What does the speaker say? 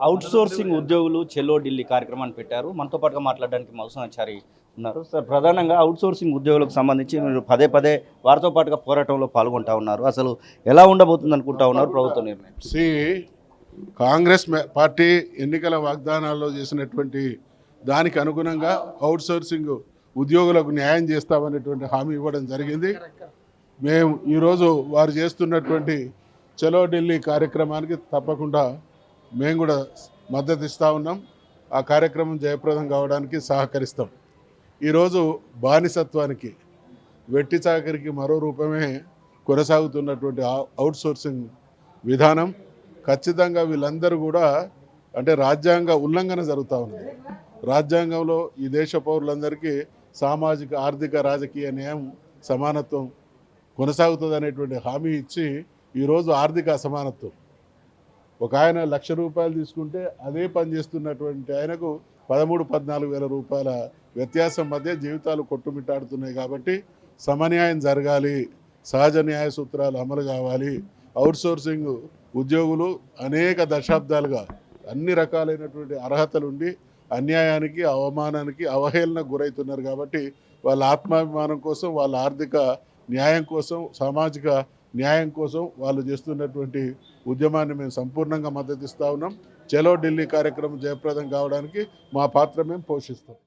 Out sourcing ఉద్యోగులు చెలో ఢిల్లీ కార్యక్రమాన్ని పెట్టారు. మనతో పాటుగా మాట్లాడడానికి మధుసూదనాచారి ఉన్నారు. సార్, ప్రధానంగా అవుట్ సోర్సింగ్ ఉద్యోగులకు సంబంధించి మీరు పదే పదే వారితో పాటుగా పోరాటంలో పాల్గొంటా ఉన్నారు. అసలు ఎలా ఉండబోతుంది అనుకుంటా ఉన్నారు ప్రభుత్వ నిర్ణయం? సి కాంగ్రెస్ పార్టీ ఎన్నికల వాగ్దానాల్లో చేసినటువంటి దానికి అనుగుణంగా అవుట్ సోర్సింగ్ ఉద్యోగులకు న్యాయం చేస్తామనేటువంటి హామీ ఇవ్వడం జరిగింది. మేము ఈరోజు వారు చేస్తున్నటువంటి చలో ఢిల్లీ కార్యక్రమానికి తప్పకుండా మేము కూడా మద్దతు ఇస్తూ ఉన్నాం. ఆ కార్యక్రమం జయప్రదం కావడానికి సహకరిస్తాం. ఈరోజు బానిసత్వానికి, వెట్టి చాకరికి మరో రూపమే కొనసాగుతున్నటువంటి అవుట్ సోర్సింగ్ విధానం ఖచ్చితంగా వీళ్ళందరూ కూడా అంటే రాజ్యాంగ ఉల్లంఘన జరుగుతూ ఉంది. రాజ్యాంగంలో ఈ దేశ పౌరులందరికీ సామాజిక, ఆర్థిక, రాజకీయ న్యాయం, సమానత్వం కొనసాగుతుంది అనేటువంటి హామీ ఇచ్చి ఈరోజు ఆర్థిక అసమానత్వం, ఒక ఆయన ₹1,00,000 తీసుకుంటే అదే పని చేస్తున్నటువంటి ఆయనకు 13-14 వేల రూపాయల వ్యత్యాసం మధ్య జీవితాలు కొట్టుమిట్టాడుతున్నాయి. కాబట్టి సమన్యాయం జరగాలి, సహజ న్యాయ సూత్రాలు అమలు కావాలి. అవుట్సోర్సింగ్ ఉద్యోగులు అనేక దశాబ్దాలుగా అన్ని రకాలైనటువంటి అర్హతలుండి అన్యాయానికి, అవమానానికి, అవహేళనకు గురవుతున్నారు. కాబట్టి వాళ్ళ ఆత్మాభిమానం కోసం, వాళ్ళ ఆర్థిక న్యాయం కోసం, సామాజిక న్యాయం కోసం వాళ్ళు చేస్తున్నటువంటి ఉద్యమాన్ని మేము సంపూర్ణంగా మద్దతిస్తూ ఉన్నాం. చలో ఢిల్లీ కార్యక్రమం జయప్రదం కావడానికి మా పాత్ర మేము పోషిస్తాం.